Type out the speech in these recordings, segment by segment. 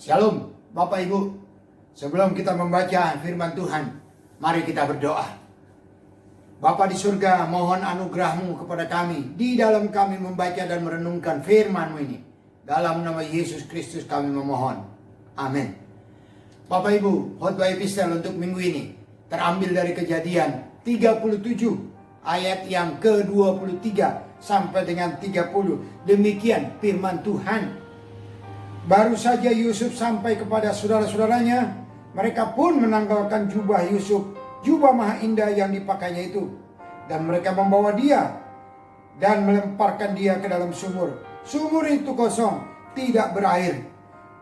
Shalom Bapak Ibu. Sebelum kita membaca firman Tuhan, mari kita berdoa. Bapa di surga, mohon anugerah-Mu kepada kami di dalam kami membaca dan merenungkan firman-Mu ini. Dalam nama Yesus Kristus kami memohon. Amin. Bapak Ibu, khotbah epistel untuk minggu ini terambil dari Kejadian 37 ayat yang ke-23 sampai dengan 30. Demikian firman Tuhan. Baru saja Yusuf sampai kepada saudara-saudaranya, mereka pun menanggalkan jubah Yusuf, jubah maha indah yang dipakainya itu. Dan mereka membawa dia dan melemparkan dia ke dalam sumur. Sumur itu kosong, tidak berair.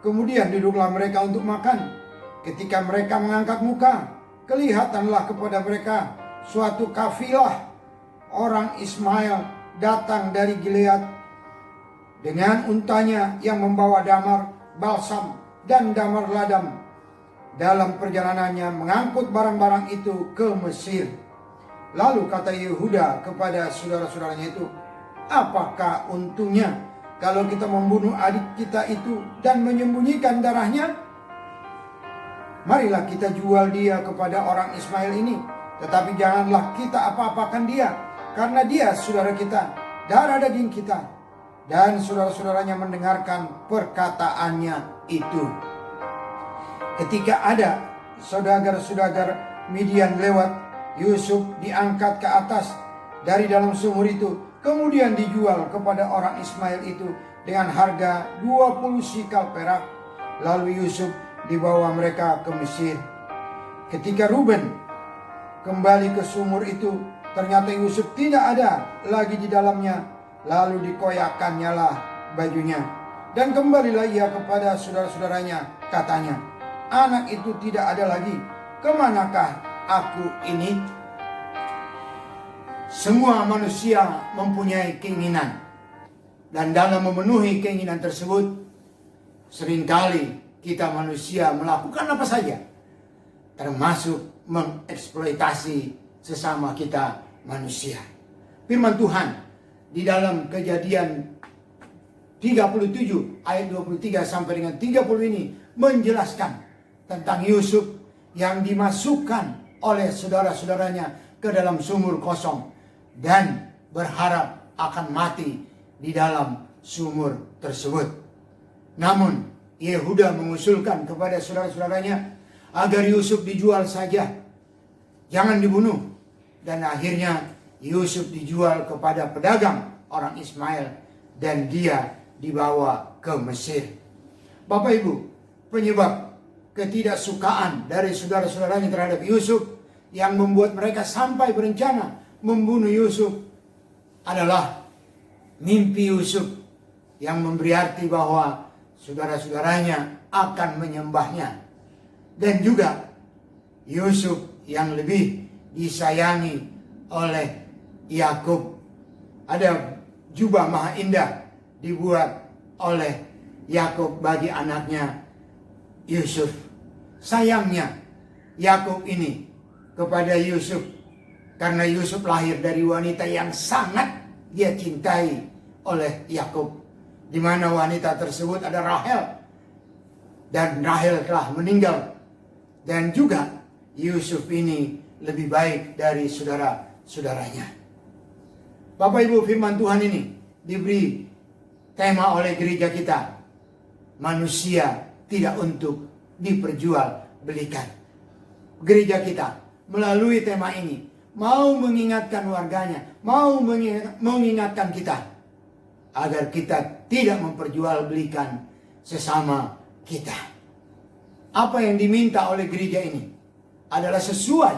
Kemudian duduklah mereka untuk makan. Ketika mereka mengangkat muka, kelihatanlah kepada mereka suatu kafilah orang Ismail datang dari Gilead dengan untanya yang membawa damar, balsam, dan damar ladam. Dalam perjalanannya mengangkut barang-barang itu ke Mesir. Lalu kata Yehuda kepada saudara-saudaranya itu, apakah untungnya kalau kita membunuh adik kita itu dan menyembunyikan darahnya? Marilah kita jual dia kepada orang Ismail ini. Tetapi janganlah kita apa-apakan dia, karena dia saudara kita, darah daging kita. Dan saudara-saudaranya mendengarkan perkataannya itu. Ketika ada saudagar-saudagar Midian lewat, Yusuf diangkat ke atas dari dalam sumur itu, kemudian dijual kepada orang Ismail itu dengan harga 20 sikal perak. Lalu Yusuf dibawa mereka ke Mesir. Ketika Ruben kembali ke sumur itu, ternyata Yusuf tidak ada lagi di dalamnya. Lalu dikoyakkannya lah bajunya. Dan kembalilah ia kepada saudara-saudaranya. Katanya, anak itu tidak ada lagi. Kemanakah aku ini? Semua manusia mempunyai keinginan. Dan dalam memenuhi keinginan tersebut, seringkali kita manusia melakukan apa saja, termasuk mengeksploitasi sesama kita manusia. Firman Tuhan di dalam Kejadian 37 ayat 23 sampai dengan 30 ini menjelaskan tentang Yusuf yang dimasukkan oleh saudara-saudaranya ke dalam sumur kosong dan berharap akan mati di dalam sumur tersebut. Namun Yehuda mengusulkan kepada saudara-saudaranya agar Yusuf dijual saja, jangan dibunuh. Dan akhirnya Yusuf dijual kepada pedagang orang Ismail dan dia dibawa ke Mesir. Bapak Ibu, penyebab ketidaksukaan dari saudara-saudaranya terhadap Yusuf yang membuat mereka sampai berencana membunuh Yusuf adalah mimpi Yusuf yang memberi arti bahwa saudara-saudaranya akan menyembahnya. Dan juga Yusuf yang lebih disayangi oleh Yakub. Ada jubah maha indah dibuat oleh Yakub bagi anaknya Yusuf. Sayangnya Yakub ini kepada Yusuf, karena Yusuf lahir dari wanita yang sangat dia cintai oleh Yakub, di mana wanita tersebut ada Rahel, dan Rahel telah meninggal. Dan juga Yusuf ini lebih baik dari saudara-saudaranya. Bapak Ibu, firman Tuhan ini diberi tema oleh gereja kita. Manusia tidak untuk diperjualbelikan. Gereja kita melalui tema ini mau mengingatkan warganya, mau mengingatkan kita agar kita tidak memperjualbelikan sesama kita. Apa yang diminta oleh gereja ini adalah sesuai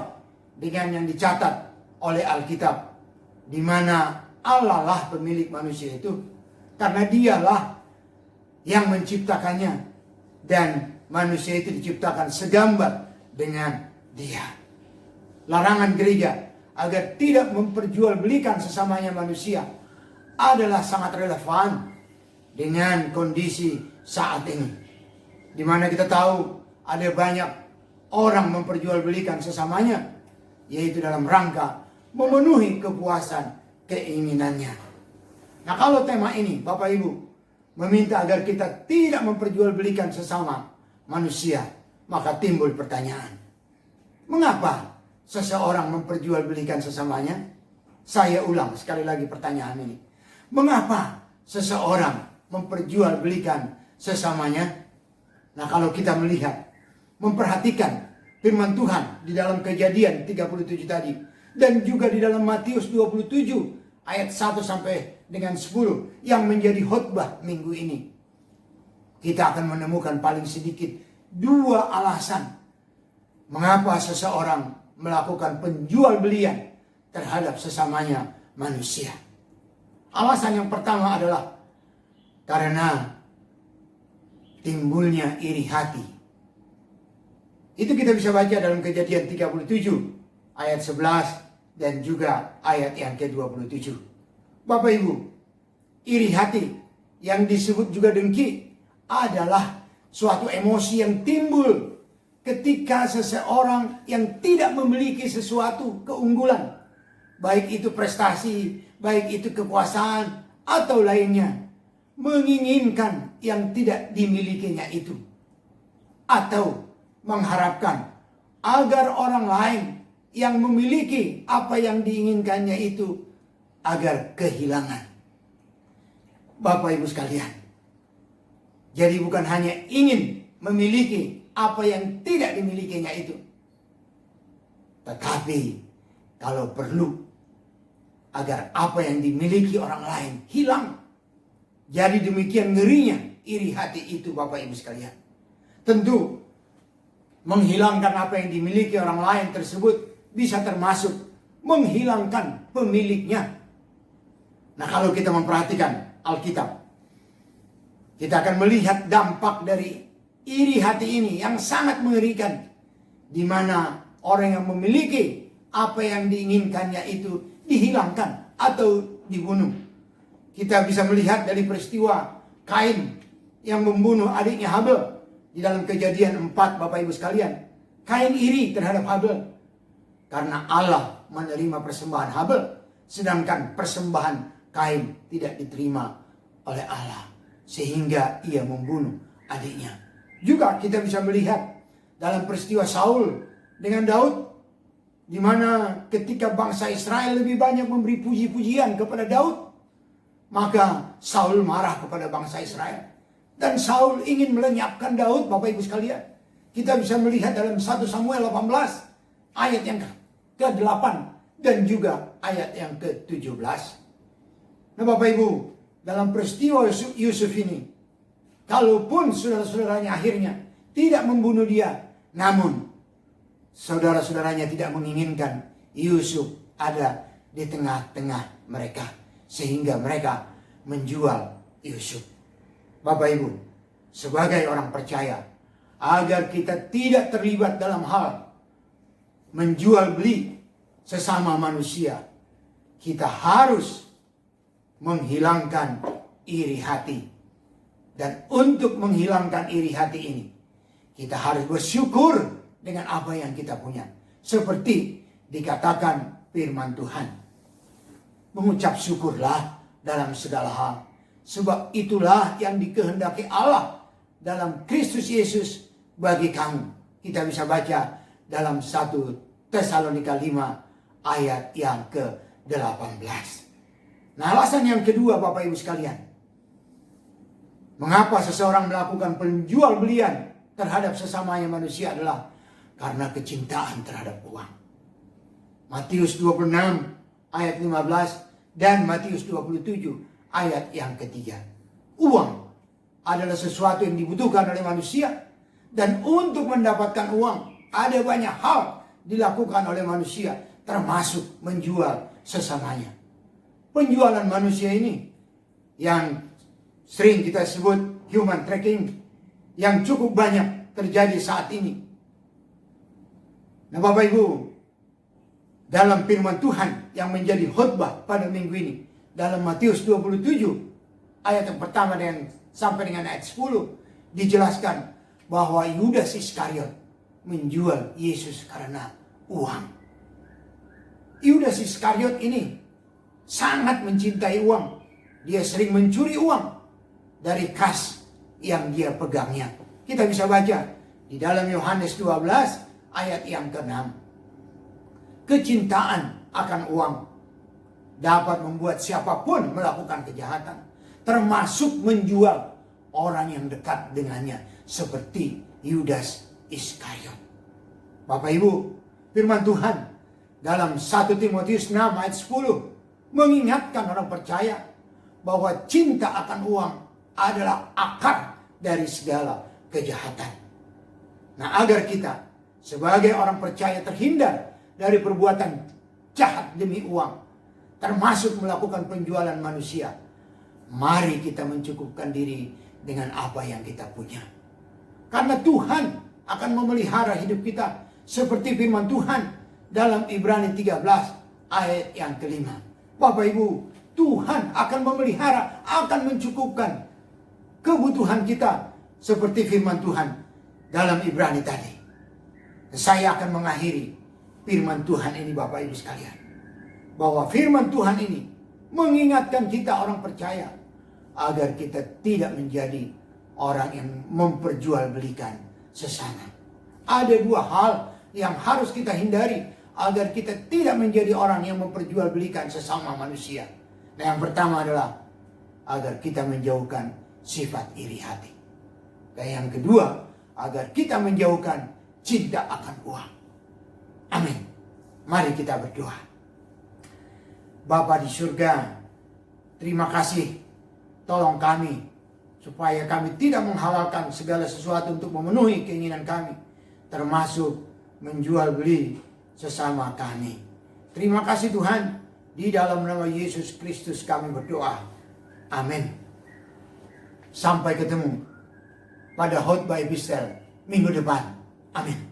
dengan yang dicatat oleh Alkitab, di mana Allah lah pemilik manusia itu, karena dialah yang menciptakannya dan manusia itu diciptakan segambar dengan dia. Larangan gereja agar tidak memperjualbelikan sesamanya manusia adalah sangat relevan dengan kondisi saat ini, di mana kita tahu ada banyak orang memperjualbelikan sesamanya, yaitu dalam rangka memenuhi kepuasan keinginannya. Nah, kalau tema ini Bapak Ibu meminta agar kita tidak memperjualbelikan sesama manusia, maka timbul pertanyaan. Mengapa seseorang memperjualbelikan sesamanya? Saya ulang sekali lagi pertanyaan ini. Mengapa seseorang memperjualbelikan sesamanya? Nah, kalau kita melihat, memperhatikan firman Tuhan di dalam Kejadian 37 tadi, dan juga di dalam Matius 27 ayat 1 sampai dengan 10 yang menjadi khotbah minggu ini, kita akan menemukan paling sedikit 2 alasan mengapa seseorang melakukan penjual-belian terhadap sesamanya manusia. Alasan yang pertama adalah karena timbulnya iri hati. Itu kita bisa baca dalam Kejadian 37 ayat 11 dan juga ayat yang ke-27. Bapak Ibu, iri hati yang disebut juga dengki adalah suatu emosi yang timbul ketika seseorang yang tidak memiliki sesuatu keunggulan, baik itu prestasi, baik itu kekuasaan atau lainnya, menginginkan yang tidak dimilikinya itu, atau mengharapkan agar orang lain yang memiliki apa yang diinginkannya itu agar kehilangan. Bapak Ibu sekalian, jadi bukan hanya ingin memiliki apa yang tidak dimilikinya itu, tetapi kalau perlu agar apa yang dimiliki orang lain hilang. Jadi demikian ngerinya iri hati itu, Bapak Ibu sekalian. Tentu menghilangkan apa yang dimiliki orang lain tersebut bisa termasuk menghilangkan pemiliknya. Nah, kalau kita memperhatikan Alkitab, kita akan melihat dampak dari iri hati ini yang sangat mengerikan, di mana orang yang memiliki apa yang diinginkannya itu dihilangkan atau dibunuh. Kita bisa melihat dari peristiwa Kain yang membunuh adiknya Habel. Di dalam Kejadian 4, Bapak Ibu sekalian, Kain iri terhadap Habel karena Allah menerima persembahan Habel, sedangkan persembahan Kain tidak diterima oleh Allah, sehingga ia membunuh adiknya. Juga kita bisa melihat dalam peristiwa Saul dengan Daud, di mana ketika bangsa Israel lebih banyak memberi puji-pujian kepada Daud, maka Saul marah kepada bangsa Israel. Dan Saul ingin melenyapkan Daud, Bapak Ibu sekalian. Kita bisa melihat dalam 1 Samuel 18 ayat yang ke-8 dan juga ayat yang ke-17. Nah, Bapak Ibu, dalam peristiwa Yusuf ini, kalaupun saudara-saudaranya akhirnya tidak membunuh dia, namun saudara-saudaranya tidak menginginkan Yusuf ada di tengah-tengah mereka, sehingga mereka menjual Yusuf. Bapak Ibu, sebagai orang percaya, agar kita tidak terlibat dalam hal menjual beli sesama manusia, kita harus menghilangkan iri hati. Dan untuk menghilangkan iri hati ini, kita harus bersyukur dengan apa yang kita punya. Seperti dikatakan firman Tuhan, mengucap syukurlah dalam segala hal, sebab itulah yang dikehendaki Allah dalam Kristus Yesus bagi kamu. Kita bisa baca dalam 1 Tesalonika 5 ayat yang ke-18. Nah, alasan yang kedua, Bapak Ibu sekalian, mengapa seseorang melakukan penjual-belian terhadap sesamanya manusia adalah karena kecintaan terhadap uang. Matius 26 ayat 15 dan Matius 27 ayat yang ketiga. Uang adalah sesuatu yang dibutuhkan oleh manusia, dan untuk mendapatkan uang ada banyak hal dilakukan oleh manusia, termasuk menjual sesamanya. Penjualan manusia ini yang sering kita sebut human trafficking, yang cukup banyak terjadi saat ini. Nah, Bapak Ibu, dalam firman Tuhan yang menjadi khotbah pada minggu ini, dalam Matius 27 ayat yang pertama dan sampai dengan ayat 10, dijelaskan bahwa Yudas Iskariot menjual Yesus karena uang. Yudas Iskariot ini sangat mencintai uang. Dia sering mencuri uang. dari kas yang dia pegangnya. Kita bisa baca di dalam Yohanes 12 ayat yang ke-6. Kecintaan akan uang dapat membuat siapapun melakukan kejahatan, termasuk menjual orang yang dekat dengannya, seperti Yudas Iskariot. Bapak Ibu, firman Tuhan dalam 1 Timotius 6 ayat 10 mengingatkan orang percaya bahwa cinta akan uang adalah akar dari segala kejahatan. Nah, agar kita sebagai orang percaya terhindar dari perbuatan jahat demi uang, termasuk melakukan penjualan manusia, mari kita mencukupkan diri dengan apa yang kita punya. Karena Tuhan akan memelihara hidup kita seperti firman Tuhan dalam Ibrani 13 ayat yang ke-5. Bapak Ibu, Tuhan akan memelihara, akan mencukupkan kebutuhan kita seperti firman Tuhan dalam Ibrani tadi. Saya akan mengakhiri firman Tuhan ini, Bapak Ibu sekalian, bahwa firman Tuhan ini mengingatkan kita orang percaya agar kita tidak menjadi orang yang memperjualbelikan sesama. Ada dua hal yang harus kita hindari agar kita tidak menjadi orang yang memperjualbelikan sesama manusia. Nah, yang pertama adalah agar kita menjauhkan sifat iri hati. Dan yang kedua, agar kita menjauhkan cinta akan uang. Amin. Mari kita berdoa. Bapa di surga, terima kasih. Tolong kami supaya kami tidak menghalalkan segala sesuatu untuk memenuhi keinginan kami, termasuk menjual beli sesama kami. Terima kasih Tuhan. Di dalam nama Yesus Kristus kami berdoa. Amin. Sampai ketemu pada khotbah epistel minggu depan. Amin.